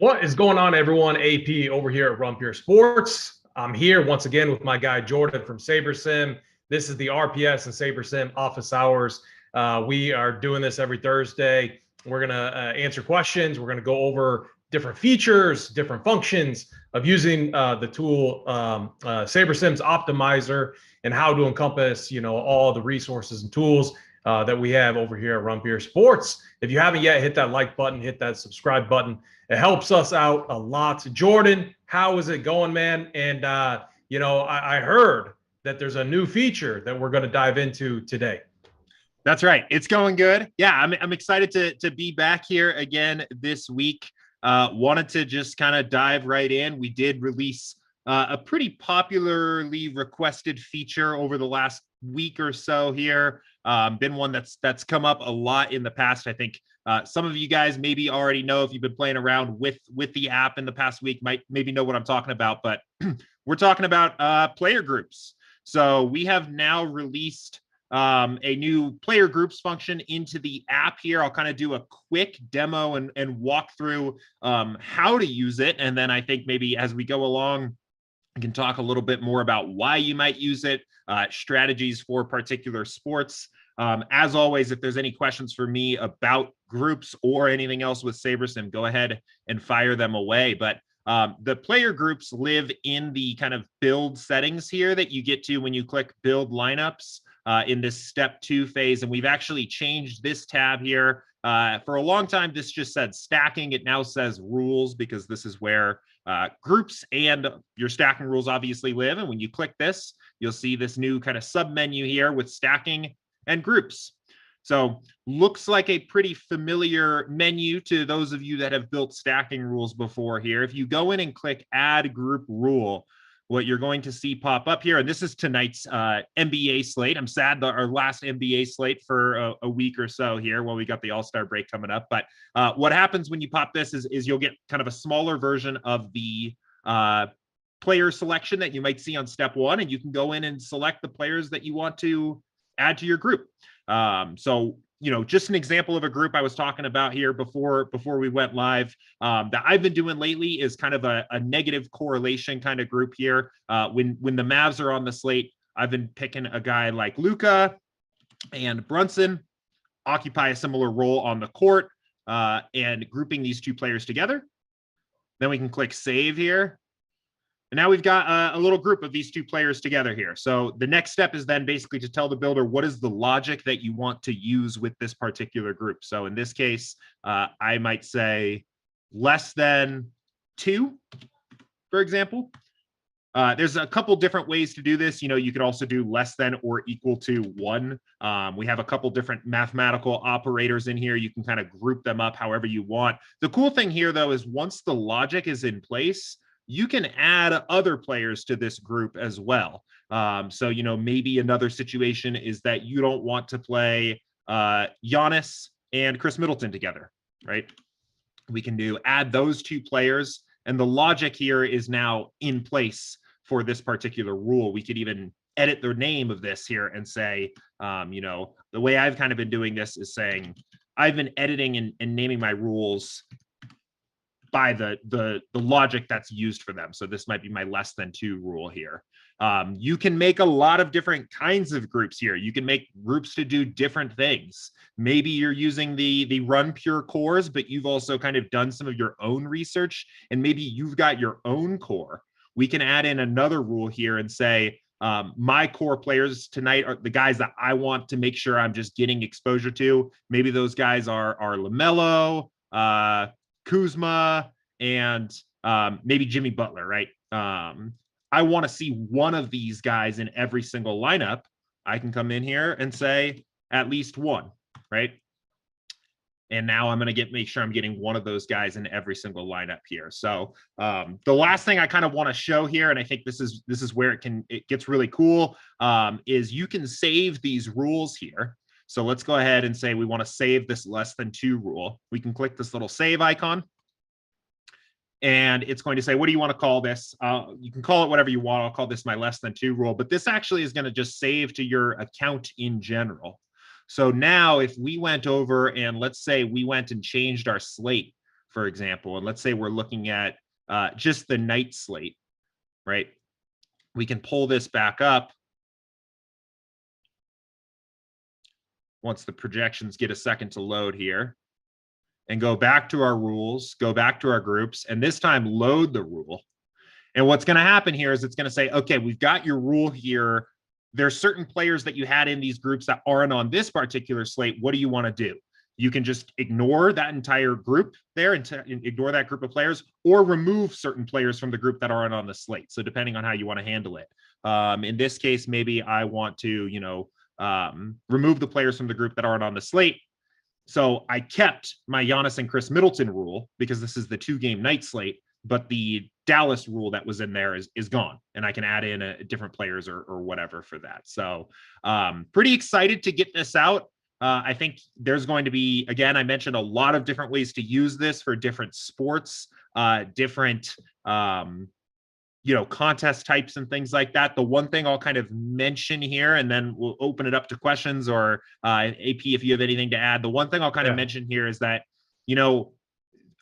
What is going on, everyone? AP over here at RunPureSports. I'm here once again with my guy Jordan from Sabersim. This is the RPS and Sabersim office hours. We are doing this every Thursday. We're going to answer questions. We're going to go over different features, different functions of using the tool Sabersim's optimizer and how to encompass, all the resources and tools that we have over here at RunPureSports. If you haven't yet, hit that like button, hit that subscribe button. It helps us out a lot. Jordan, how is it going, man? And, I heard that there's a new feature that we're going to dive into today. That's right. It's going good. Yeah, I'm excited to be back here again this week. Wanted to just kind of dive right in. We did release a pretty popularly requested feature over the last week or so here. Been one that's come up a lot in the past. I think some of you guys maybe already know, if you've been playing around with the app in the past week, might maybe know what I'm talking about. But we're talking about player groups. So we have now released a new player groups function into the app here. I'll kind of do a quick demo and walk through how to use it. And then I think maybe as we go along, I can talk a little bit more about why you might use it, strategies for particular sports. As always, if there's any questions for me about groups or anything else with Sabersim, go ahead and fire them away. But the player groups live in the kind of build settings here that you get to when you click build lineups in this step 2 phase. And we've actually changed this tab here. For a long time, this just said stacking. It now says rules, because this is where groups and your stacking rules obviously live. And when you click this, you'll see this new kind of sub menu here with stacking and groups. So looks like a pretty familiar menu to those of you that have built stacking rules before here. If you go in and click add group rule, what you're going to see pop up here, and this is tonight's NBA slate. I'm sad that our last NBA slate for a week or so here while we got the All-Star break coming up. But what happens when you pop this is you'll get kind of a smaller version of the player selection that you might see on step 1, and you can go in and select the players that you want to add to your group. So, just an example of a group I was talking about here before we went live that I've been doing lately is kind of a negative correlation kind of group here. When the Mavs are on the slate, I've been picking a guy like Luka and Brunson, occupy a similar role on the court, and grouping these two players together. Then we can click save here. And now we've got a little group of these two players together here. So the next step is then basically to tell the builder what is the logic that you want to use with this particular group. So in this case, I might say less than 2, for example. There's a couple different ways to do this. You could also do less than or equal to 1. We have a couple different mathematical operators in here. You can kind of group them up however you want. The cool thing here, though, is once the logic is in place, you can add other players to this group as well. So, maybe another situation is that you don't want to play Giannis and Chris Middleton together, right? We can add those 2 players, and the logic here is now in place for this particular rule. We could even edit the name of this here and say, the way I've kind of been doing this is saying, I've been editing and naming my rules by the logic that's used for them. So this might be my less than 2 rule here. You can make a lot of different kinds of groups here. You can make groups to do different things. Maybe you're using the Run Pure cores, but you've also kind of done some of your own research, and maybe you've got your own core. We can add in another rule here and say, my core players tonight are the guys that I want to make sure I'm just getting exposure to. Maybe those guys are LaMelo, Kuzma, and maybe Jimmy Butler, right? I want to see one of these guys in every single lineup. I can come in here and say at least 1, right? And now I'm going to make sure I'm getting one of those guys in every single lineup here. So the last thing I kind of want to show here, and I think this is where it gets really cool, is you can save these rules here. So let's go ahead and say we want to save this less than 2 rule. We can click this little save icon, and it's going to say, what do you want to call this? You can call it whatever you want. I'll call this my less than 2 rule, but this actually is going to just save to your account in general. So now if we went over and let's say we went and changed our slate for example, and let's say we're looking at just the night slate, right? We can pull this back up once the projections get a second to load here, and go back to our rules, go back to our groups, and this time load the rule. And what's going to happen here is it's going to say, okay, we've got your rule here. There's certain players that you had in these groups that aren't on this particular slate. What do you want to do? You can just ignore that entire group there and ignore that group of players, or remove certain players from the group that aren't on the slate. So depending on how you want to handle it. In this case, maybe I want to, remove the players from the group that aren't on the slate. So I kept my Giannis and Chris Middleton rule because this is the 2-game night slate, but the Dallas rule that was in there is gone, and I can add in different players or whatever for that. So pretty excited to get this out. I think there's going to be, again, I mentioned a lot of different ways to use this for different sports, different contest types and things like that. The one thing I'll kind of mention here, and then we'll open it up to questions, or AP, if you have anything to add. The one thing I'll kind of mention here is that,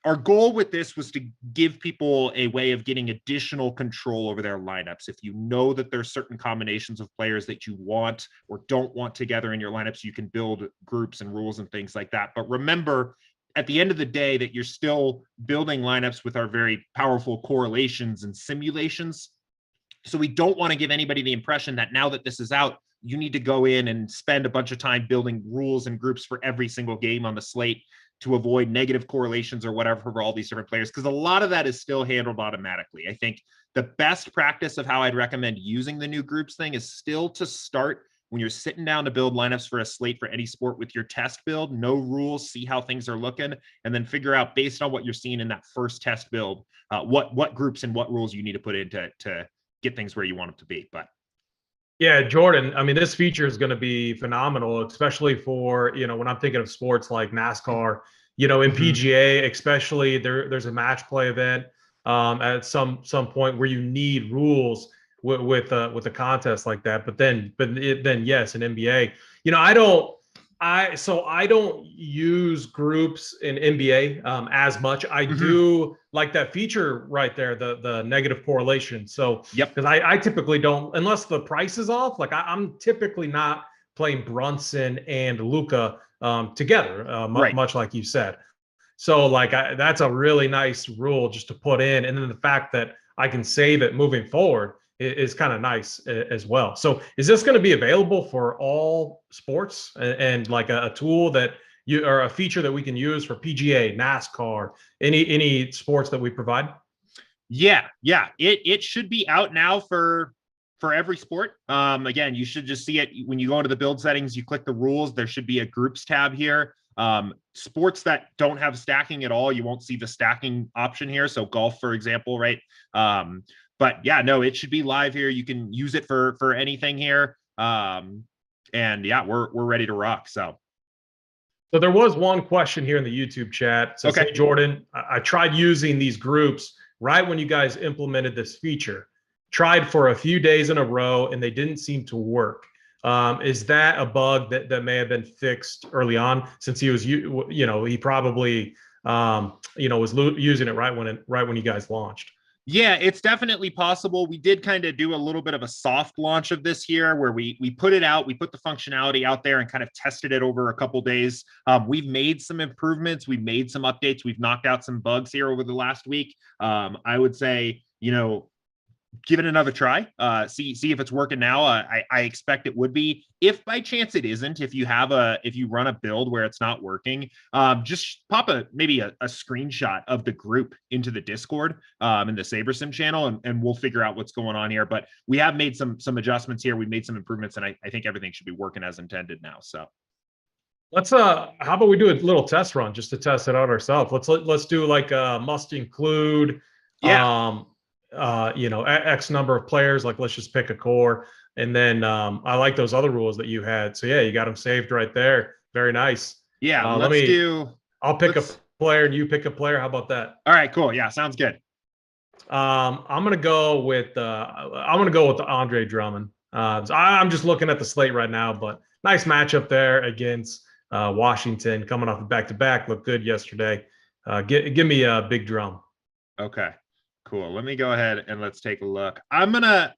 our goal with this was to give people a way of getting additional control over their lineups. If you know that there's certain combinations of players that you want or don't want together in your lineups, you can build groups and rules and things like that. But remember, at the end of the day, that you're still building lineups with our very powerful correlations and simulations. So we don't want to give anybody the impression that now that this is out, you need to go in and spend a bunch of time building rules and groups for every single game on the slate to avoid negative correlations or whatever for all these different players, because a lot of that is still handled automatically. I think the best practice of how I'd recommend using the new groups thing is still to start when you're sitting down to build lineups for a slate for any sport with your test build, no rules, see how things are looking, and then figure out based on what you're seeing in that first test build, what groups and what rules you need to put in to get things where you want them to be. But yeah, Jordan, I mean, this feature is going to be phenomenal, especially for, when I'm thinking of sports like NASCAR, in PGA, especially there's a match play event at some point where you need rules with a contest like that. But then yes, in NBA, I don't use groups in NBA as much. I do like that feature right there, the negative correlation. So because I typically don't, unless the price is off. Like I'm typically not playing Brunson and Luka together, much like you said. So like that's a really nice rule just to put in, and then the fact that I can save it moving forward is kind of nice as well. So is this going to be available for all sports and like a tool that or a feature that we can use for PGA, NASCAR, any sports that we provide? Yeah. It should be out now for every sport. Again, you should just see it when you go into the build settings, you click the rules, there should be a groups tab here. Sports that don't have stacking at all, you won't see the stacking option here. So golf, for example, right? But yeah, no, it should be live here. You can use it for anything here. And yeah, we're ready to rock. So there was one question here in the YouTube chat. It says, okay, hey, Jordan, I tried using these groups right when you guys implemented this feature. Tried for a few days in a row and they didn't seem to work. Is that a bug that may have been fixed early on, since he was, he probably, was using it right when you guys launched? Yeah, it's definitely possible. We did kind of do a little bit of a soft launch of this here where we put it out, we put the functionality out there and kind of tested it over a couple days. We've made some improvements. We've made some updates. We've knocked out some bugs here over the last week. I would say, give it another try, see if it's working now. I expect it would be. If by chance it isn't, if you run a build where it's not working, just pop maybe a screenshot of the group into the Discord in the Sabersim channel, and we'll figure out what's going on here. But we have made some adjustments here. We've made some improvements, and I think everything should be working as intended now. So let's how about we do a little test run just to test it out ourselves. Let's do like a must include. Yeah. X number of players, like let's just pick a core. And then I like those other rules that you had. So yeah, you got them saved right there. Very nice. Yeah, I'll pick a player and you pick a player. How about that? All right, cool. Yeah, sounds good. I'm gonna go with Andre Drummond. I'm just looking at the slate right now, but nice matchup there against Washington, coming off a back-to-back, looked good yesterday. Give me a big drum. Okay, cool. Let me go ahead and let's take a look. I'm gonna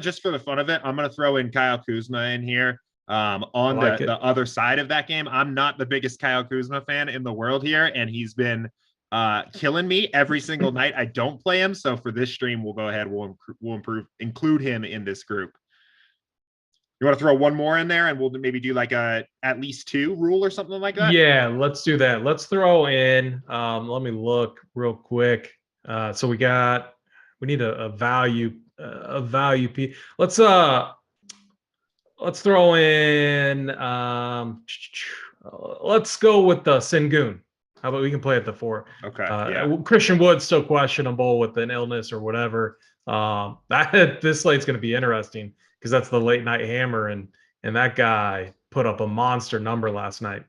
just for the fun of it, I'm gonna throw in Kyle Kuzma in here. On the other side of that game, I'm not the biggest Kyle Kuzma fan in the world here, and he's been killing me every single night. I don't play him, so for this stream, we'll go ahead, we'll include him in this group. You want to throw one more in there, and we'll maybe do like a at least 2 rule or something like that? Yeah, let's do that. Let's throw in. Let me look real quick. So we need a value piece. Let's throw in. Let's go with the Sengun. How about we can play at the 4? Okay. Yeah. Christian Wood's still questionable with an illness or whatever. This slate's going to be interesting because that's the late night hammer, and that guy put up a monster number last night.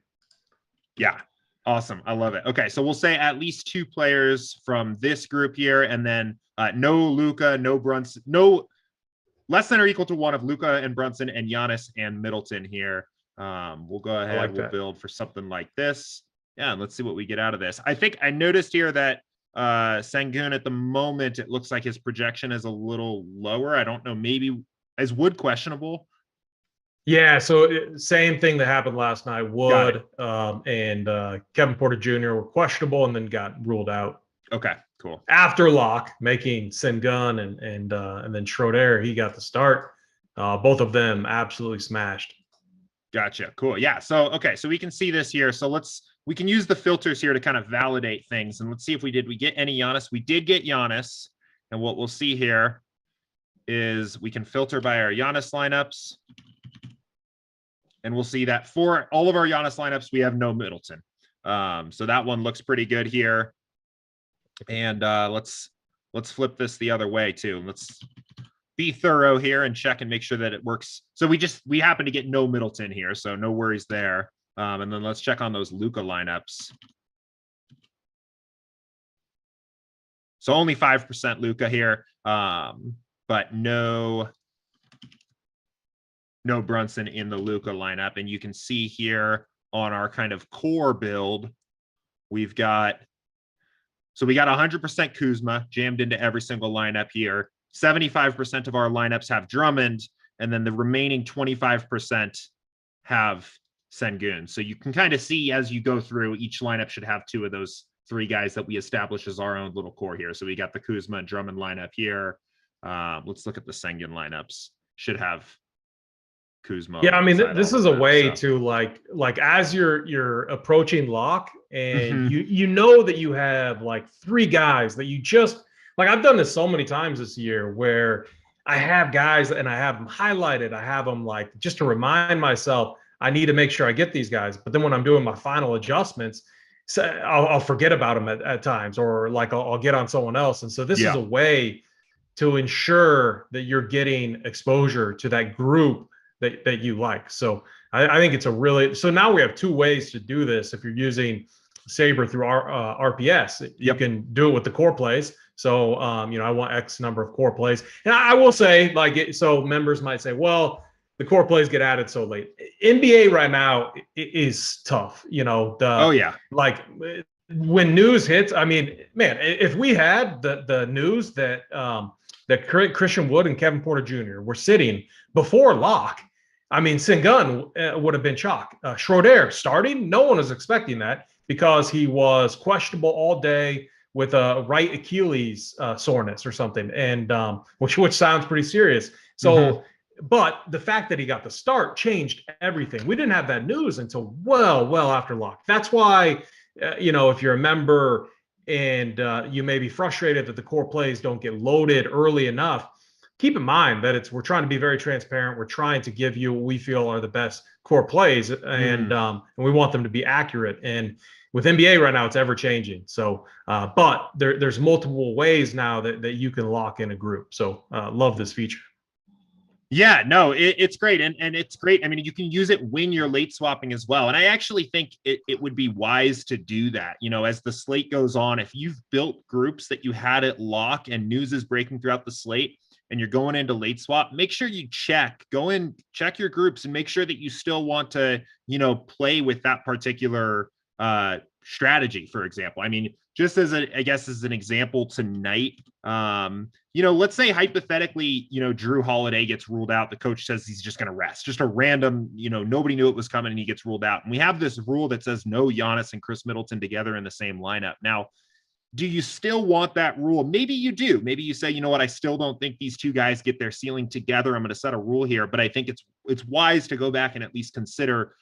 Yeah. Awesome. I love it. Okay. So we'll say at least 2 players from this group here, and then no Luka, no Brunson, no less than or equal to 1 of Luka and Brunson, and Giannis and Middleton here. We'll go ahead. We'll build for something like this. Yeah. And let's see what we get out of this. I think I noticed here that Sengun at the moment, it looks like his projection is a little lower. I don't know. Maybe is Wood questionable? Yeah, so same thing that happened last night. Wood and Kevin Porter Jr. were questionable and then got ruled out. Okay, cool. After lock, making Sengun and then Schroeder, he got the start. Both of them absolutely smashed. Gotcha. Cool. Yeah. So okay, so we can see this here. So we can use the filters here to kind of validate things, and let's see if we get any Giannis. We did get Giannis, and what we'll see here is we can filter by our Giannis lineups. And we'll see that for all of our Giannis lineups, we have no Middleton. So that one looks pretty good here. And let's flip this the other way too. Let's be thorough here and check and make sure that it works. So we happen to get no Middleton here, so no worries there. And then let's check on those Luka lineups. So only 5% Luka here, but no Brunson in the Luka lineup. And you can see here on our kind of core build, we got 100% Kuzma jammed into every single lineup here. 75% of our lineups have Drummond, and then the remaining 25% have Sengun. So you can kind of see as you go through, each lineup should have 2 of those 3 guys that we establish as our own little core here. So we got the Kuzma and Drummond lineup here. Let's look at the Sengun lineups. Should have Kuzma. Yeah, I mean, this is a way to like as you're approaching lock, and you know that you have like 3 guys that you just like. I've done this so many times this year where I have guys and I have them highlighted. I have them like just to remind myself I need to make sure I get these guys. But then when I'm doing my final adjustments, so I'll forget about them at times, or like I'll get on someone else. And so this is a way to ensure that you're getting exposure to that group that you like. So I think it's so now we have 2 ways to do this. If you're using Saber through our RPS, you can do it with the core plays. So I want X number of core plays, and I will say so members might say, well, the core plays get added so late. NBA right now is tough. Like when news hits, I mean, man, if we had the news that that Christian Wood and Kevin Porter Jr. were sitting before lock, I mean, Sengun would have been chalk. Schroeder starting, no one was expecting that because he was questionable all day with a right Achilles soreness or something, and which sounds pretty serious. So, but the fact that he got the start changed everything. We didn't have that news until well after lock. That's why, if you're a member and you may be frustrated that the core plays don't get loaded early enough, keep in mind that we're trying to be very transparent. We're trying to give you what we feel are the best core plays, and we want them to be accurate. And with NBA right now, it's ever changing. So, but there's multiple ways now that you can lock in a group. So, love this feature. Yeah, no, it's great. And it's great. I mean, you can use it when you're late swapping as well. And I actually think it would be wise to do that. As the slate goes on, if you've built groups that you had at lock and news is breaking throughout the slate and you're going into late swap, make sure you go in, check your groups and make sure that you still want to, play with that particular strategy, for example. I mean, just as I guess as an example tonight, let's say hypothetically, Drew Holiday gets ruled out. The coach says he's just going to rest, just a random, nobody knew it was coming and he gets ruled out. And we have this rule that says no Giannis and Chris Middleton together in the same lineup. Now, do you still want that rule? Maybe you do. Maybe you say, you know what, I still don't think these two guys get their ceiling together. I'm going to set a rule here, but I think it's wise to go back and at least consider,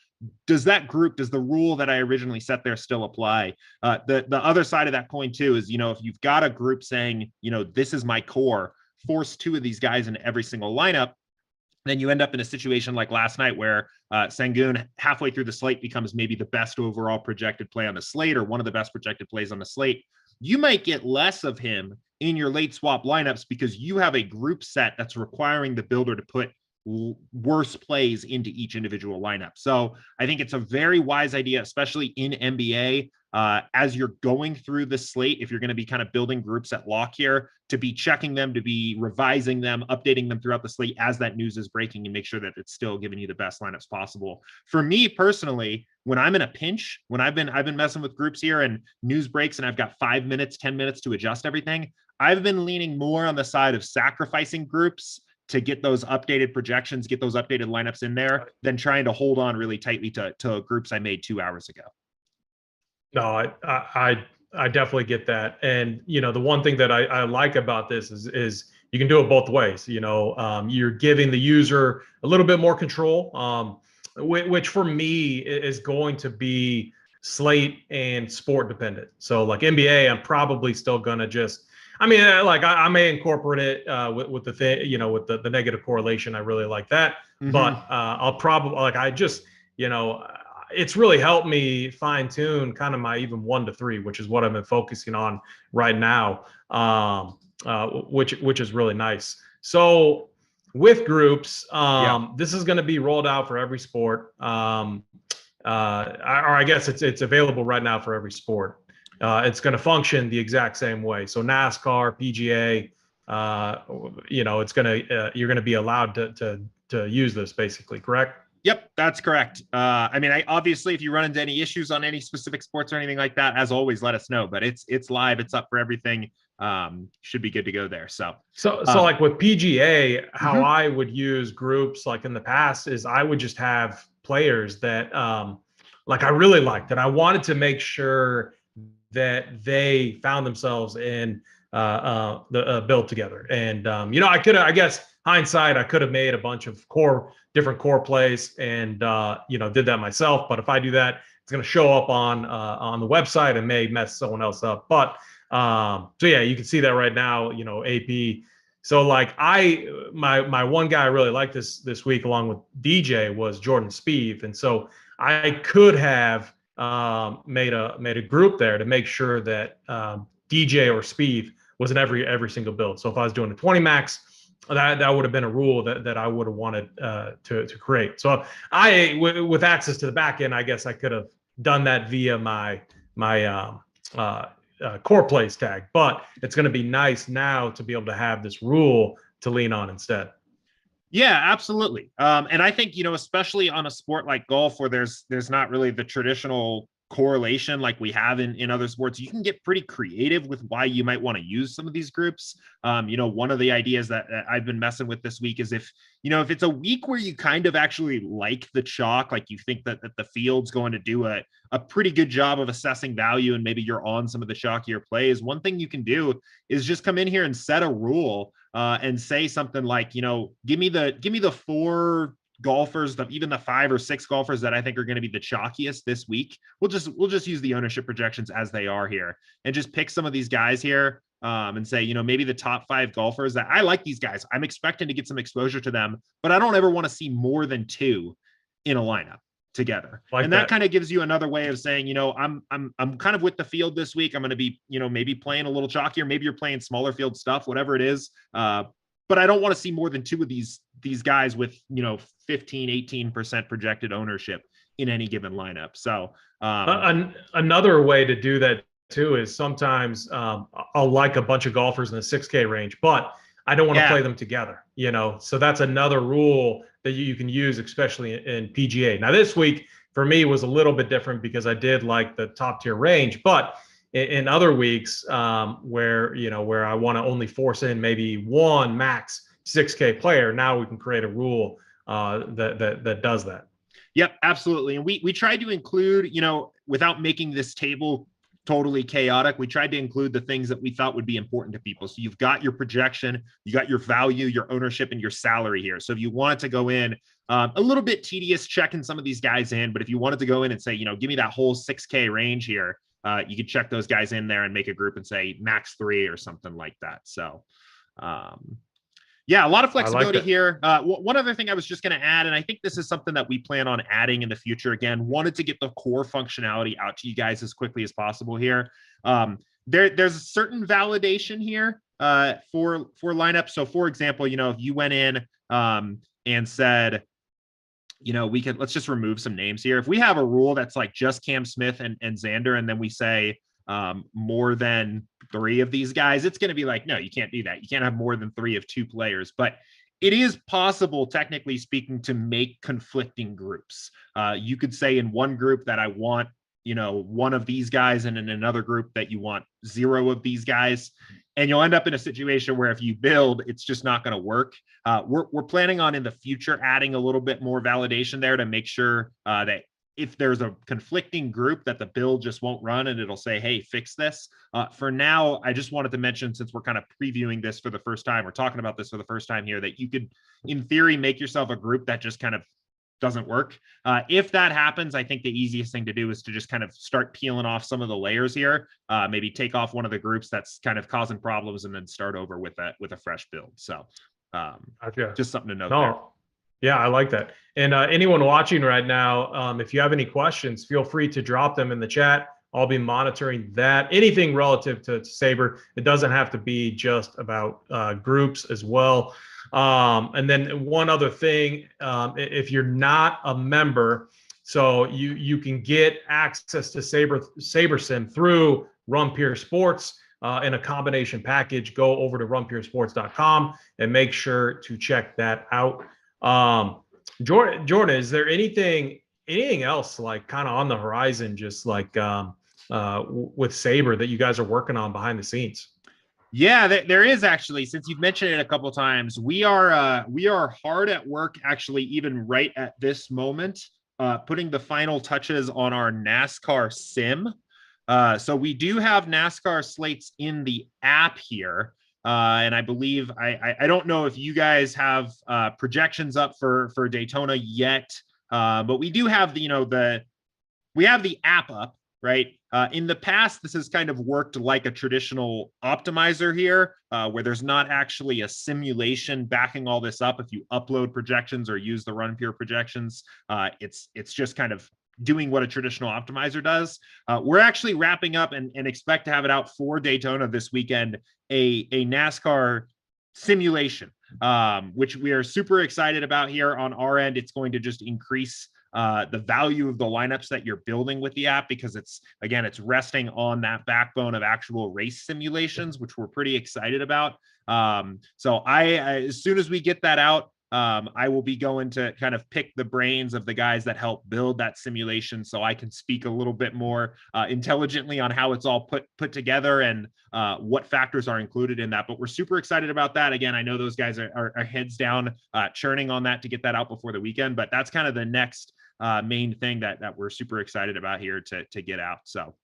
does the rule that I originally set there still apply? The other side of that coin too is, if you've got a group saying, this is my core, force two of these guys in every single lineup, then you end up in a situation like last night where Sengun halfway through the slate becomes maybe the best overall projected play on the slate or one of the best projected plays on the slate. You might get less of him in your late swap lineups because you have a group set that's requiring the builder to put worse plays into each individual lineup. So I think it's a very wise idea, especially in NBA, as you're going through the slate, if you're going to be kind of building groups at lock here, to be checking them, to be revising them, updating them throughout the slate as that news is breaking, and make sure that it's still giving you the best lineups possible. For me personally, when I'm in a pinch, when I've been messing with groups here and news breaks and I've got 5 minutes, 10 minutes to adjust everything, I've been leaning more on the side of sacrificing groups to get those updated projections, get those updated lineups in there, than trying to hold on really tightly to groups I made 2 hours ago. No, I definitely get that. And, the one thing that I like about this is you can do it both ways. You're giving the user a little bit more control, which for me is going to be slate and sport dependent. So like NBA, I'm probably still going to I may incorporate it with the thing, with the negative correlation. I really like that, but I'll probably it's really helped me fine tune kind of my even 1 to 3, which is what I've been focusing on right now, which is really nice. So with groups, this is going to be rolled out for every sport, or I guess it's available right now for every sport. It's going to function the exact same way. So NASCAR, PGA, you're going to be allowed to use this basically, correct? Yep, that's correct. Obviously, if you run into any issues on any specific sports or anything like that, as always, let us know. But it's live, it's up for everything. Should be good to go there. So like with PGA, how I would use groups like in the past is I would just have players that I really liked, and I wanted to make sure that they found themselves in the build together. And I guess hindsight, I could have made a bunch of different core plays and did that myself. But if I do that, it's going to show up on the website and may mess someone else up. But you can see that right now. AP. So my one guy I really liked this week along with DJ was Jordan Spieth, and so I could have made a group there to make sure that DJ or Spieth was in every single build. So if I was doing a 20 max, that would have been a rule that I would have wanted to create. So with access to the back end, I guess I could have done that via my core plays tag. But it's going to be nice now to be able to have this rule to lean on instead. Yeah, absolutely. And I think, especially on a sport like golf where there's not really the traditional correlation like we have in other sports, you can get pretty creative with why you might want to use some of these groups. One of the ideas that I've been messing with this week is if it's a week where you kind of actually like the chalk, like you think that the field's going to do a pretty good job of assessing value and maybe you're on some of the chalkier plays, one thing you can do is just come in here and set a rule and say something like, give me the 4 golfers, even the 5 or 6 golfers that I think are going to be the chalkiest this week. We'll just use the ownership projections as they are here and just pick some of these guys here and say, maybe the top 5 golfers that I like these guys. I'm expecting to get some exposure to them, but I don't ever want to see more than 2 in a lineup together. And that kind of gives you another way of saying, I'm kind of with the field this week. I'm going to be, maybe playing a little chalkier. Maybe you're playing smaller field stuff, whatever it is. But I don't want to see more than 2 of these guys with, 15-18% projected ownership in any given lineup. So another way to do that too is sometimes I'll like a bunch of golfers in the 6K range, but I don't want to play them together. you know, so that's another rule that you can use, especially in PGA. Now, this week for me was a little bit different because I did like the top tier range, but in other weeks where, you know, where I want to only force in maybe one max 6K player, now we can create a rule that does that. Yep, absolutely. And we tried to include, you know, without making this table totally chaotic, we tried to include the things that we thought would be important to people. So you've got your projection, you got your value, your ownership, and your salary here. So if you wanted to go in a little bit tedious checking some of these guys in, but if you wanted to go in and say, you know, give me that whole 6K range here, you could check those guys in there and make a group and say max 3 or something like that. So yeah, a lot of flexibility here. One other thing I was just going to add, and I think this is something that we plan on adding in the future. Again, wanted to get the core functionality out to you guys as quickly as possible here. There's a certain validation here for lineups. So, for example, you know, if you went in and said, you know, let's just remove some names here. If we have a rule that's like just Cam Smith and Xander, and then we say more than 3 of these guys, it's going to be like, no, you can't do that. You can't have more than 3 of 2 players, but it is possible, technically speaking, to make conflicting groups. You could say in one group that I want, you know, 1 of these guys, and in another group that you want 0 of these guys. And you'll end up in a situation where if you build, it's just not going to work. We're planning on in the future adding a little bit more validation there to make sure that if there's a conflicting group that the build just won't run and it'll say, hey, fix this. For now, I just wanted to mention, since we're kind of previewing this for the first time, we're talking about this for the first time here, that you could, in theory, make yourself a group that just kind of doesn't work. If that happens, I think the easiest thing to do is to just kind of start peeling off some of the layers here, maybe take off one of the groups that's kind of causing problems and then start over with a fresh build. So just something to note there. Yeah, I like that. And anyone watching right now, if you have any questions, feel free to drop them in the chat. I'll be monitoring that. Anything relative to Saber. It doesn't have to be just about groups as well. And then one other thing, if you're not a member, so you can get access to Sabersim through RunPureSports in a combination package. Go over to runpuresports.com and make sure to check that out. Jordan, is there anything else like kind of on the horizon, just like with Saber, that you guys are working on behind the scenes? Yeah, there is actually. Since you've mentioned it a couple of times, we are hard at work, actually, even right at this moment, putting the final touches on our NASCAR sim. So we do have NASCAR slates in the app here. And I believe I don't know if you guys have projections up for Daytona yet, but we do have we have the app up, right? In the past, this has kind of worked like a traditional optimizer here, where there's not actually a simulation backing all this up. If you upload projections or use the RunPure projections, it's just kind of doing what a traditional optimizer does. We're actually wrapping up and expect to have it out for Daytona this weekend, a NASCAR simulation, which we are super excited about here on our end. It's going to just increase the value of the lineups that you're building with the app, because it's resting on that backbone of actual race simulations, which we're pretty excited about. So as soon as we get that out, I will be going to kind of pick the brains of the guys that help build that simulation, so I can speak a little bit more intelligently on how it's all put together and what factors are included in that. But we're super excited about that. Again, I know those guys are heads down churning on that to get that out before the weekend, but that's kind of the next main thing that we're super excited about here to get out. So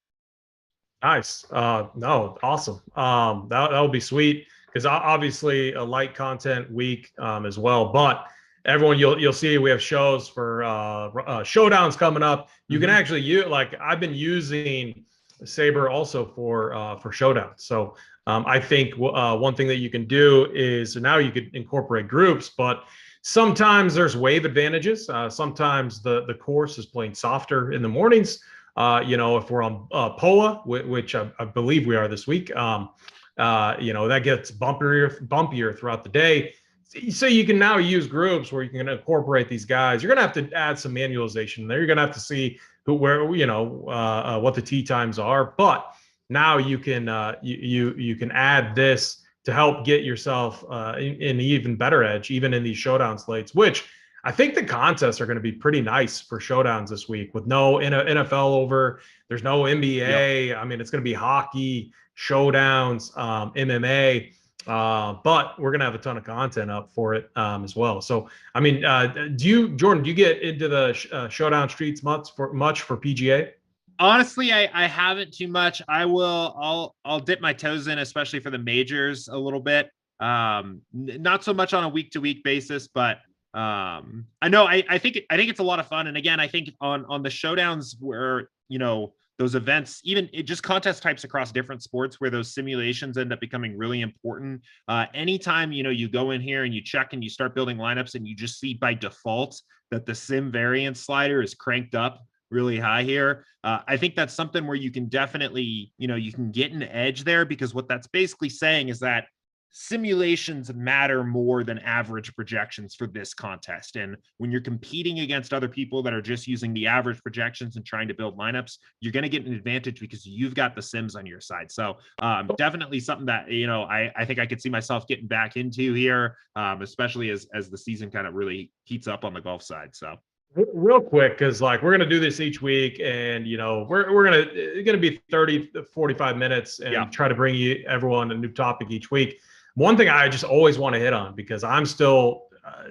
nice. No, awesome. That'll be sweet, because obviously a light content week as well. But everyone, you'll see we have shows for Showdowns coming up. You can actually use, like, I've been using Saber also for Showdown. So I think one thing that you can do is, now you could incorporate groups, but sometimes there's wave advantages. Sometimes the course is playing softer in the mornings. If we're on POA, which I believe we are this week, that gets bumpier throughout the day. So you can now use groups where you can incorporate these guys. You're going to have to add some manualization there. You're going to have to see what the tee times are. But now you can you can add this to help get yourself in an even better edge, even in these showdown slates, which I think the contests are going to be pretty nice for showdowns this week with no NFL over. There's no NBA. Yep. I mean, it's going to be hockey, showdowns, MMA. But we're going to have a ton of content up for it as well. So, I mean, Jordan, do you get into the showdown streets much for PGA? Honestly, I haven't too much. I'll dip my toes in, especially for the majors a little bit. Not so much on a week-to-week basis, but I know I think it's a lot of fun. And again, I think on the showdowns where, those events, even just contest types across different sports where those simulations end up becoming really important. Anytime, you go in here and you check and you start building lineups and you just see by default that the sim variance slider is cranked up really high here. I think that's something where you can definitely, you can get an edge there, because what that's basically saying is that simulations matter more than average projections for this contest. And when you're competing against other people that are just using the average projections and trying to build lineups, you're going to get an advantage because you've got the sims on your side. So definitely something that, I think I could see myself getting back into here, especially as the season kind of really heats up on the golf side. So real quick, because we're going to do this each week, and it's going to be 30 to 45 minutes, and try to bring everyone a new topic each week. One thing I just always want to hit on, because I'm still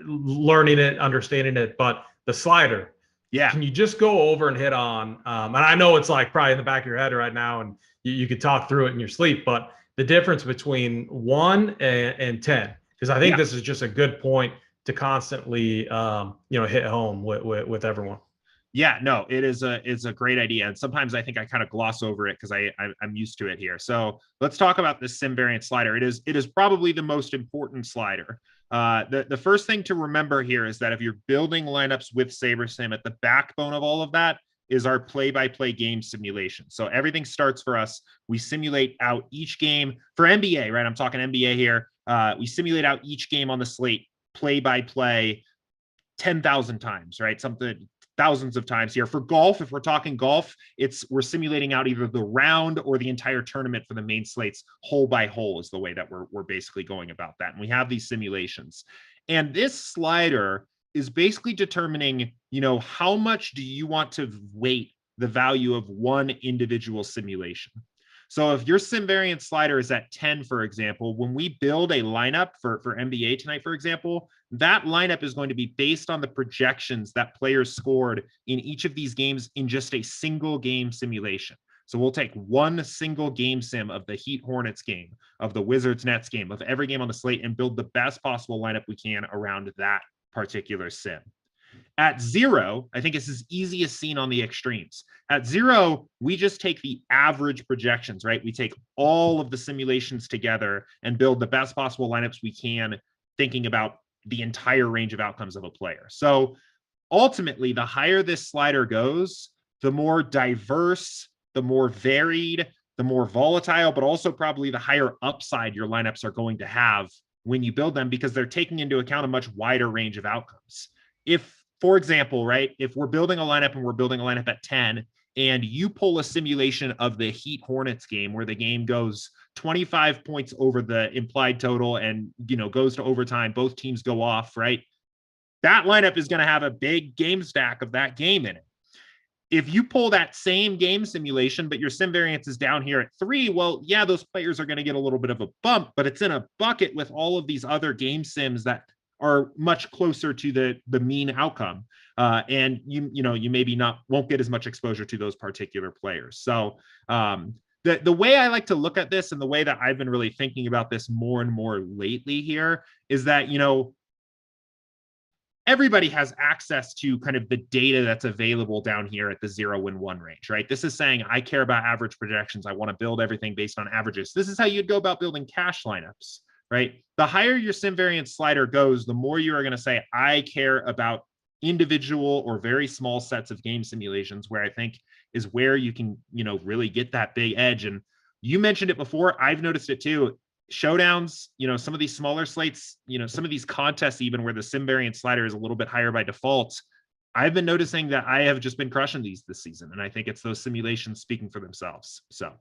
learning it, understanding it, but the slider. Yeah. Can you just go over and hit on, and I know it's probably in the back of your head right now, and you could talk through it in your sleep, but the difference between 1 and 10, because I think this is just a good point to constantly, hit home with everyone. Yeah, no, it's a great idea. And sometimes I think I kind of gloss over it because I'm used to it here. So let's talk about this sim variant slider. It is probably the most important slider. The first thing to remember here is that if you're building lineups with Sabersim, at the backbone of all of that is our play-by-play game simulation. So everything starts for us. We simulate out each game for NBA, right? I'm talking NBA here. We simulate out each game on the slate, play-by-play, 10,000 times, right? Something thousands of times here. For golf, if we're talking golf, we're simulating out either the round or the entire tournament for the main slates. Hole by hole is the way that we're basically going about that. And we have these simulations. And this slider is basically determining, how much do you want to weight the value of one individual simulation. So if your sim variant slider is at 10, for example, when we build a lineup for NBA tonight, for example, that lineup is going to be based on the projections that players scored in each of these games in just a single game simulation. So we'll take one single game sim of the Heat Hornets game, of the Wizards Nets game, of every game on the slate, and build the best possible lineup we can around that particular sim. At 0, I think it's as easy as seen on the extremes. At 0, we just take the average projections, right? We take all of the simulations together and build the best possible lineups we can, thinking about the entire range of outcomes of a player. So ultimately, the higher this slider goes, the more diverse, the more varied, the more volatile, but also probably the higher upside your lineups are going to have when you build them, because they're taking into account a much wider range of outcomes. If, for example, right, if we're building a lineup and we're building a lineup at 10, and you pull a simulation of the Heat Hornets game where the game goes 25 points over the implied total and, goes to overtime, both teams go off, right? That lineup is going to have a big game stack of that game in it. If you pull that same game simulation, but your sim variance is down here at 3, well, yeah, those players are going to get a little bit of a bump, but it's in a bucket with all of these other game sims that are much closer to the mean outcome. And you maybe won't get as much exposure to those particular players. So the way I like to look at this, and the way that I've been really thinking about this more and more lately here, is that, everybody has access to kind of the data that's available down here at the 0 and 1 range, right? This is saying, I care about average projections. I want to build everything based on averages. This is how you'd go about building cash lineups, right? The higher your sim variance slider goes, the more you are going to say, I care about individual or very small sets of game simulations, where I think is where you can, really get that big edge. And you mentioned it before. I've noticed it too. Showdowns, some of these smaller slates, some of these contests, even where the sim variance slider is a little bit higher by default, I've been noticing that I have just been crushing these this season. And I think it's those simulations speaking for themselves. So.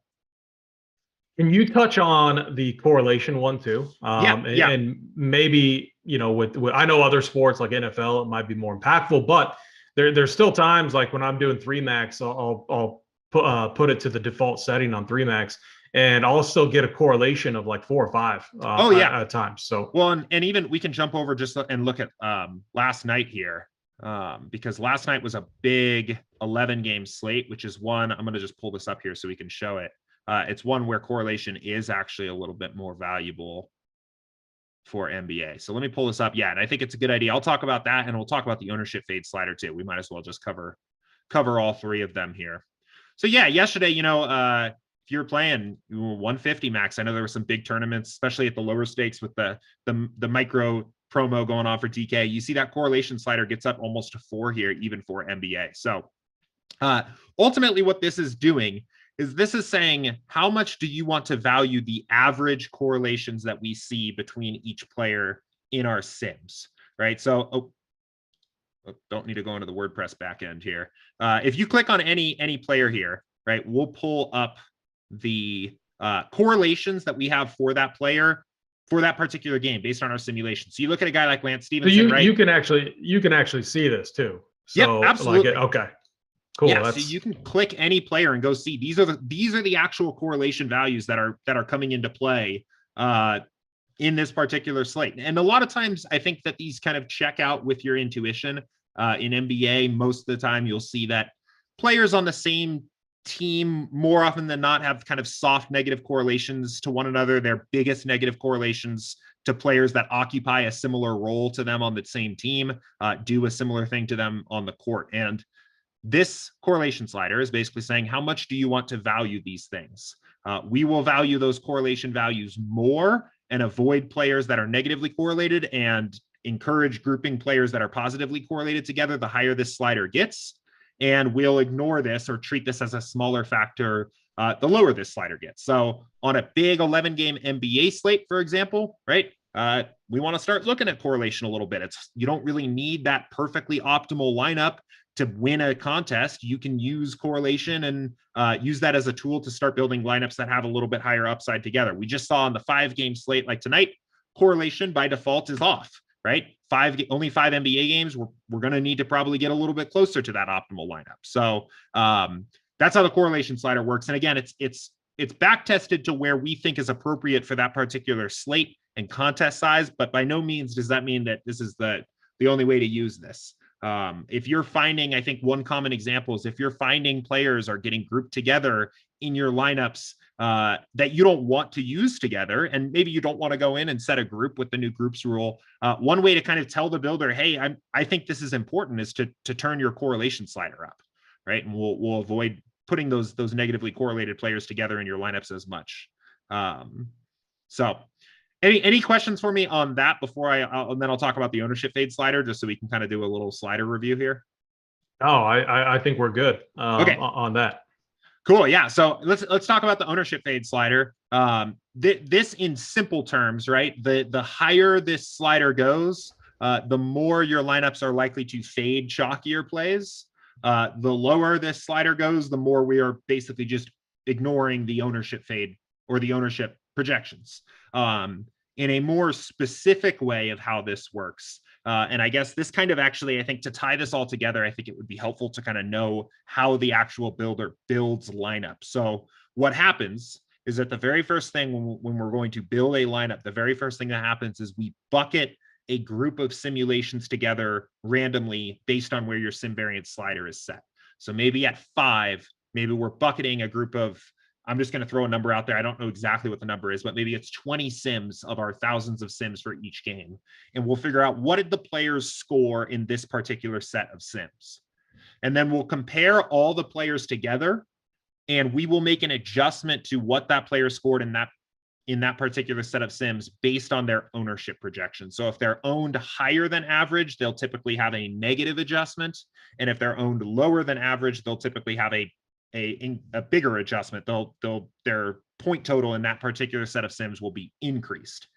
Can you touch on the correlation one too? Yeah. And maybe, with I know other sports like NFL, it might be more impactful, but there's still times like when I'm doing three max, I'll put it to the default setting on three max, and I'll still get a correlation of like 4 or 5 Oh yeah. at times. So well, and even we can jump over just and look at last night here, because last night was a big 11 game slate, which is one. I'm going to just pull this up here so we can show it. It's one where correlation is actually a little bit more valuable for NBA. So let me pull this up. Yeah, and I think it's a good idea. I'll talk about that, and we'll talk about the ownership fade slider too. We might as well just cover all three of them here. So yeah, yesterday, if you're playing 150 max, I know there were some big tournaments, especially at the lower stakes with the micro promo going on for DK. You see that correlation slider gets up almost to 4 here, even for NBA. So ultimately, what this is doing is this is saying, how much do you want to value the average correlations that we see between each player in our sims, right? So, don't need to go into the WordPress backend here. If you click on any player here, right, we'll pull up the correlations that we have for that player for that particular game based on our simulation. So you look at a guy like Lance Stevenson, so right? you can actually see this too. So yep, absolutely. Okay. Cool. Yeah, so you can click any player and go see these are the actual correlation values that are coming into play in this particular slate. And a lot of times I think that these kind of check out with your intuition. In NBA, most of the time you'll see that players on the same team more often than not have kind of soft negative correlations to one another. Their biggest negative correlations to players that occupy a similar role to them on the same team, do a similar thing to them on the court. And this correlation slider is basically saying, how much do you want to value these things? We will value those correlation values more and avoid players that are negatively correlated and encourage grouping players that are positively correlated together the higher this slider gets. And we'll ignore this or treat this as a smaller factor the lower this slider gets. So on a big 11 game NBA slate, for example, right? We want to start looking at correlation a little bit. You don't really need that perfectly optimal lineup to win a contest. You can use correlation and use that as a tool to start building lineups that have a little bit higher upside together. We just saw on the 5 game slate like tonight, correlation by default is off, right? Only 5 NBA games. We're going to need to probably get a little bit closer to that optimal lineup. So that's how the correlation slider works. And again, it's back tested to where we think is appropriate for that particular slate and contest size, but by no means does that mean that this is the only way to use this. If you're finding, I think one common example is if you're finding players are getting grouped together in your lineups that you don't want to use together, and maybe you don't want to go in and set a group with the new groups rule. One way to kind of tell the builder, hey, I think this is important, is to turn your correlation slider up, right? And we'll avoid putting those negatively correlated players together in your lineups as much. So any questions for me on that before and then I'll talk about the ownership fade slider, just so we can kind of do a little slider review here. Oh, I think we're good okay. on that. Cool. Yeah. So let's talk about the ownership fade slider. This in simple terms, right? The higher this slider goes, the more your lineups are likely to fade chalkier plays. The lower this slider goes, the more we are basically just ignoring the ownership fade or the ownership projections. In a more specific way of how this works. And I guess this kind of actually, I think to tie this all together, I think it would be helpful to kind of know how the actual builder builds lineup. So what happens is that the very first thing when we're going to build a lineup, the very first thing that happens is we bucket a group of simulations together randomly based on where your sim variance slider is set. So maybe at 5, maybe we're bucketing a group of, I'm just going to throw a number out there. I don't know exactly what the number is, but maybe it's 20 sims of our thousands of sims for each game. And we'll figure out what did the players score in this particular set of sims. And then we'll compare all the players together, and we will make an adjustment to what that player scored in that particular set of sims based on their ownership projection. So if they're owned higher than average, they'll typically have a negative adjustment. And if they're owned lower than average, they'll typically have a bigger adjustment. Their point total in that particular set of sims will be increased.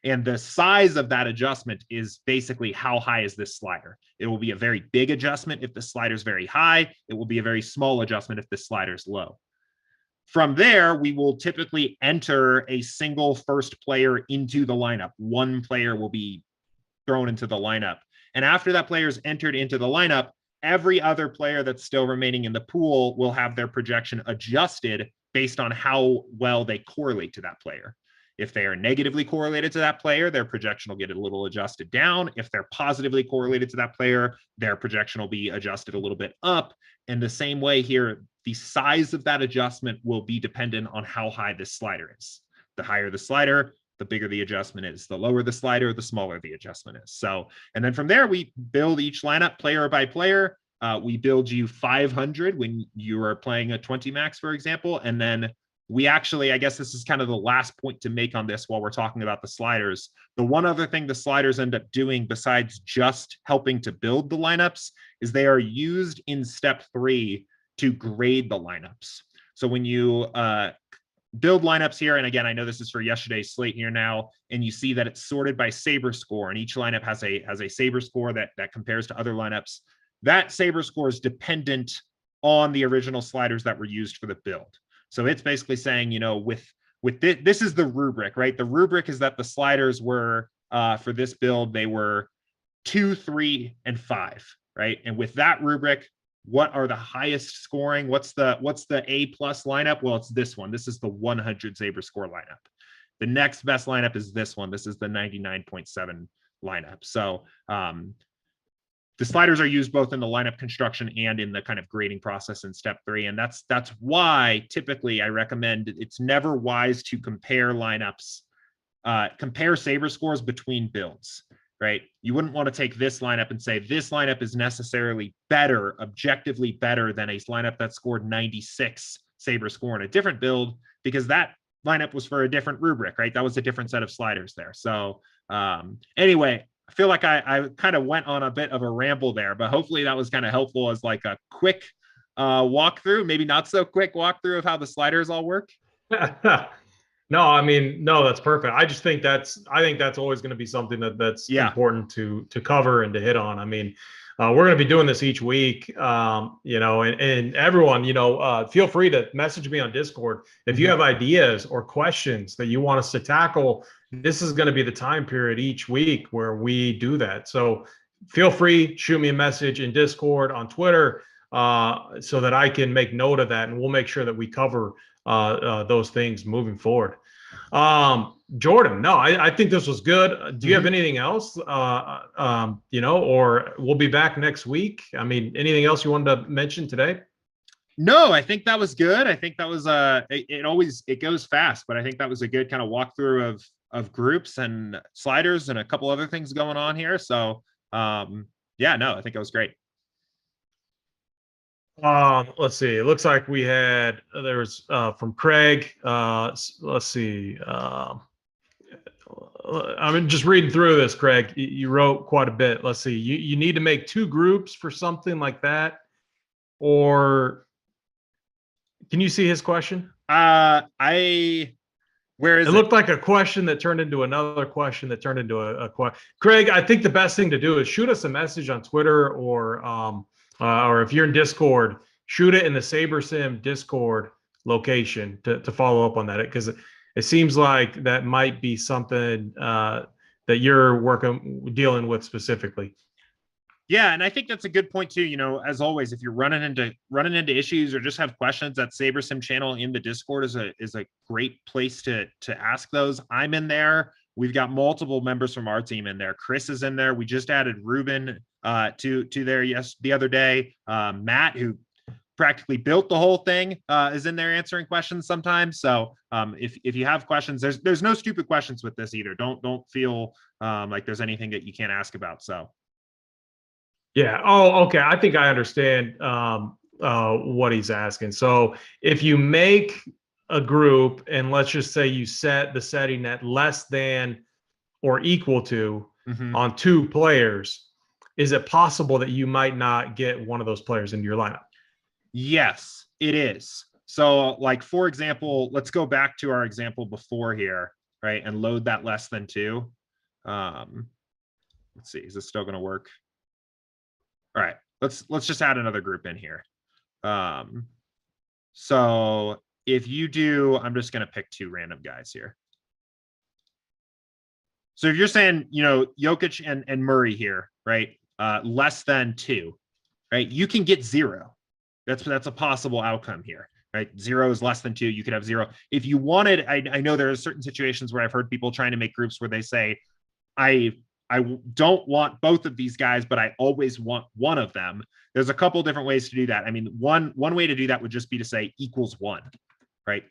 And the size of that adjustment is basically how high is this slider. It will be a very big adjustment if the slider is very high. It will be a very small adjustment if the slider is low. From there, we will typically enter a single first player into the lineup. One player will be thrown into the lineup. And after that player is entered into the lineup, every other player that's still remaining in the pool will have their projection adjusted based on how well they correlate to that player. If they are negatively correlated to that player, their projection will get a little adjusted down. If they're positively correlated to that player, their projection will be adjusted a little bit up. And the same way here, the size of that adjustment will be dependent on how high this slider is. The higher the slider, the bigger the adjustment is. The lower the slider, the smaller the adjustment is. So, and then from there, we build each lineup player by player. We build you 500 when you are playing a 20 max, for example. And then we actually, I guess this is kind of the last point to make on this while we're talking about the sliders. The one other thing the sliders end up doing besides just helping to build the lineups is they are used in step 3 to grade the lineups. So when you build lineups here, and again, I know this is for yesterday's slate here now, and you see that it's sorted by Saber score, and each lineup has a Saber score that compares to other lineups. That Saber score is dependent on the original sliders that were used for the build. So it's basically saying, you know, with this is the rubric, right? The rubric is that the sliders were for this build, they were 2, 3, and 5, right? And with that rubric, what are the highest scoring? What's the A+ lineup? Well, it's this one. This is the 100 Saber score lineup. The next best lineup is this one. This is the 99.7 lineup. So the sliders are used both in the lineup construction and in the kind of grading process in step 3. And that's why typically I recommend it's never wise to compare lineups, compare Saber scores between builds, right? You wouldn't want to take this lineup and say this lineup is necessarily better, objectively better than a lineup that scored 96 Saber score in a different build, because that lineup was for a different rubric, right? That was a different set of sliders there. So anyway, I feel like I kind of went on a bit of a ramble there, but hopefully that was kind of helpful as like a quick walkthrough, maybe not so quick walkthrough of how the sliders all work. No, I mean, no, that's perfect. I think that's always going to be something that's important to cover and to hit on. I mean, we're going to be doing this each week, you know, and everyone, you know, feel free to message me on Discord if you have ideas or questions that you want us to tackle. This is going to be the time period each week where we do that. So feel free, shoot me a message in Discord, on Twitter, so that I can make note of that, and we'll make sure that we cover those things moving forward. Jordan, no, I think this was good. Do you have anything else, you know, or we'll be back next week? I mean, anything else you wanted to mention today? No, I think that was good. I think that was it goes fast, but I think that was a good kind of walkthrough of groups and sliders and a couple other things going on here. So yeah, no, I think it was great. Let's see. It looks like there was from Craig. Let's see. I'm just reading through this, Craig. You wrote quite a bit. Let's see. You need to make 2 groups for something like that, or can you see his question? Where is it? It looked like a question that turned into another question that turned into a question. Craig, I think the best thing to do is shoot us a message on Twitter, or if you're in Discord, shoot it in the Sabersim Discord location to follow up on that, because it seems like that might be something that you're dealing with specifically. Yeah, and I think that's a good point too. You know, as always, if you're running into issues or just have questions, that Sabersim channel in the Discord is a great place to ask those. I'm in there. We've got multiple members from our team in there. Chris is in there. We just added Ruben to there the other day. Matt, who practically built the whole thing, is in there answering questions sometimes. So if you have questions, there's no stupid questions with this either. Don't feel like there's anything that you can't ask about. So. Yeah. Oh, okay. I think I understand what he's asking. So if you make a group, and let's just say you set the setting at less than or equal to on 2 players, is it possible that you might not get one of those players into your lineup? Yes, it is. So like, for example, let's go back to our example before here, right? And load that less than 2. Let's see, is this still going to work? All right, let's just add another group in here. So if you do, I'm just going to pick 2 random guys here. So if you're saying, you know, Jokic and Murray here, right? Less than 2, right? You can get 0. That's a possible outcome here, right? 0 is less than 2. You could have 0. If you wanted, I know there are certain situations where I've heard people trying to make groups where they say, I don't want both of these guys, but I always want one of them. There's a couple different ways to do that. I mean, one way to do that would just be to say equals 1, right?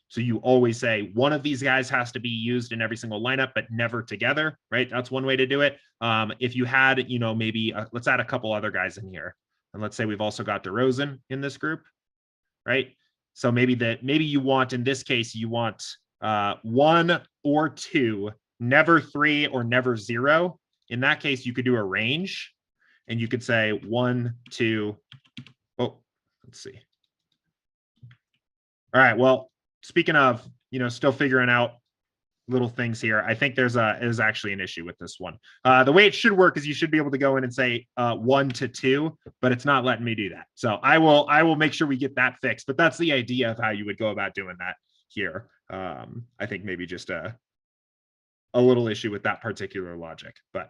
So you always say one of these guys has to be used in every single lineup, but never together, right? That's one way to do it. If you had, you know, maybe let's add a couple other guys in here. And let's say we've also got DeRozan in this group, right? So maybe you want, in this case, you want 1 or 2, never 3 or never 0. In that case, you could do a range and you could say 1, 2. Oh, let's see. All right. Well, speaking of, you know, still figuring out little things here, I think there's actually an issue with this one. The way it should work is you should be able to go in and say 1 to 2, but it's not letting me do that. So I will make sure we get that fixed. But that's the idea of how you would go about doing that here. I think maybe just a little issue with that particular logic, but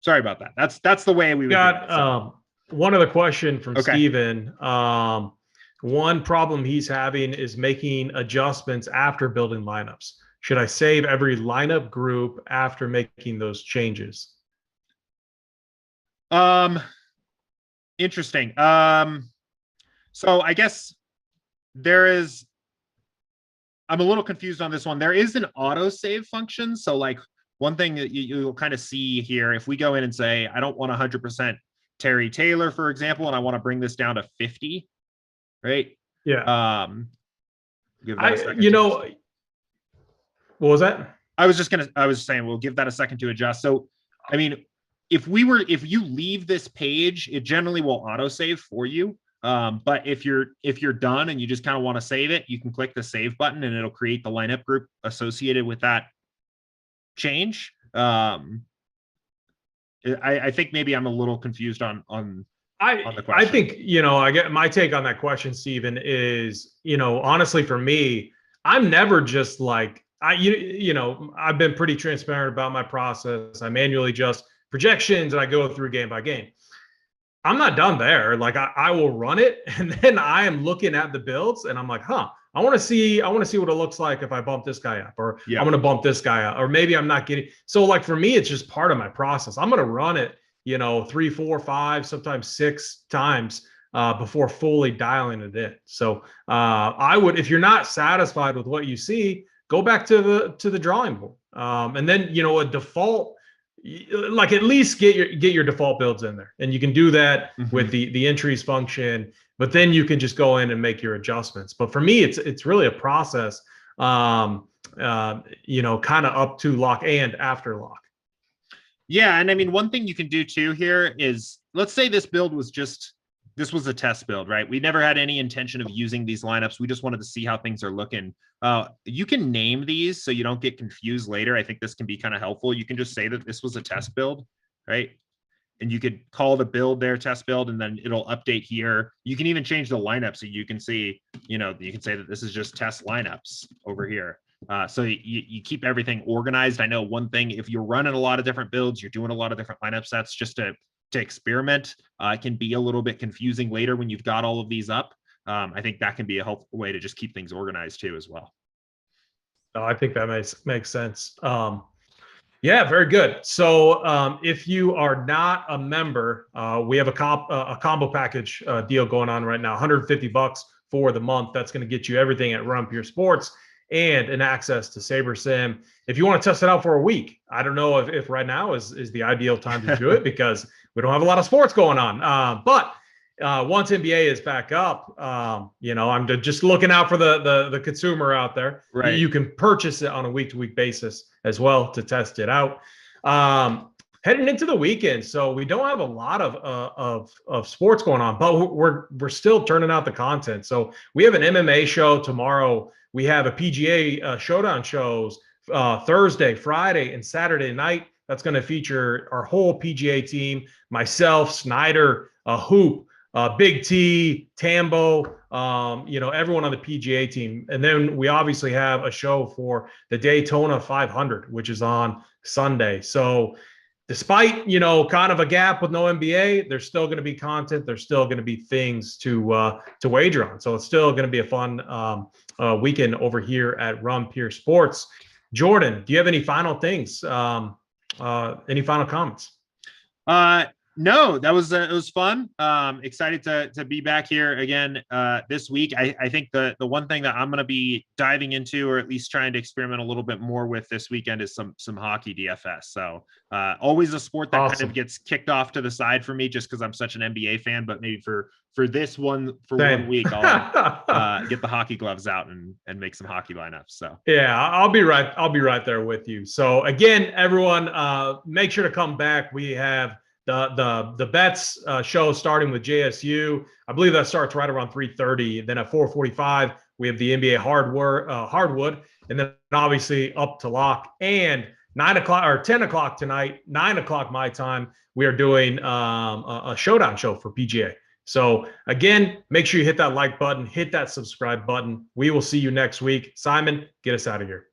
sorry about that. That's the way we would got do it, so. one other question from Okay. Steven. One problem he's having is making adjustments after building lineups. Should I save every lineup group after making those changes? Interesting. So I guess I'm a little confused on this one. There is an auto save function. So like one thing that you'll kind of see here, if we go in and say, I don't want 100% Terry Taylor, for example, and I want to bring this down to 50, right? Yeah. Give that a second. You know, what was that? I was saying we'll give that a second to adjust. So, I mean, if you leave this page, it generally will autosave for you. But if you're done and you just kind of want to save it, you can click the save button and it'll create the lineup group associated with that change. I think maybe I'm a little confused on the question. I think, you know, I get my take on that question, Steven, is, you know, honestly, for me, I'm never just like, you know, I've been pretty transparent about my process. I manually adjust projections and I go through game by game. I'm not done there. Like I will run it and then I am looking at the builds and I'm like, I want to see what it looks like if I bump this guy up, or I'm going to bump this guy up, or maybe I'm not getting. So like for me, it's just part of my process. I'm going to run it, you know, 3, 4, 5, sometimes 6 times before fully dialing it in. So I would, if you're not satisfied with what you see, go back to the drawing board. And then, you know, a default, like at least get your default builds in there, and you can do that with the entries function, but then you can just go in and make your adjustments. But for me, it's really a process, you know, kind of up to lock and after lock. Yeah. And I mean, one thing you can do too here is, let's say this build was this was a test build, right? We never had any intention of using these lineups. We just wanted to see how things are looking. You can name these so you don't get confused later. I think this can be kind of helpful. You can just say that this was a test build, right? And you could call the build there test build, and then it'll update here. You can even change the lineup so you can see, you know, you can say that this is just test lineups over here. So you keep everything organized. I know one thing, if you're running a lot of different builds, you're doing a lot of different lineup sets just to experiment, it can be a little bit confusing later when you've got all of these up. I think that can be a helpful way to just keep things organized too as well. I think that makes sense. Yeah, very good. So if you are not a member, we have a combo package deal going on right now, $150 for the month. That's going to get you everything at RunPureSports and an access to Sabersim. If you want to test it out for a week, I don't know if right now is the ideal time to do it because we don't have a lot of sports going on. But once NBA is back up, you know, I'm just looking out for the consumer out there. Right. You can purchase it on a week-to-week basis as well to test it out. Heading into the weekend, so we don't have a lot of sports going on, but we're still turning out the content. So we have an MMA show tomorrow. We have a PGA Showdown shows Thursday, Friday, and Saturday night. That's going to feature our whole PGA team, myself, Snyder, Hoop, BigT, Tambo, everyone on the PGA team. And then we obviously have a show for the Daytona 500, which is on Sunday. So despite, kind of a gap with no NBA, there's still going to be content. There's still going to be things to wager on. So it's still going to be a fun weekend over here at RunPureSports. Jordan, do you have any final things? Any final comments? No, it was fun. Excited to be back here again this week. I think the one thing that I'm going to be diving into, or at least trying to experiment a little bit more with this weekend, is some hockey DFS. So always a sport that kind of gets kicked off to the side for me just because I'm such an NBA fan. But maybe for this one, for Same. 1 week, I'll get the hockey gloves out and make some hockey lineups. So yeah, I'll be right there with you. So again, everyone, make sure to come back. We have the bets show starting with JSU. I believe that starts right around 3:30. Then at 4:45, we have the NBA hardwood, and then obviously up to lock. And 9 o'clock or 10 o'clock tonight, 9 o'clock my time, we are doing a showdown show for PGA. So again, make sure you hit that like button, hit that subscribe button. We will see you next week. Simon, get us out of here.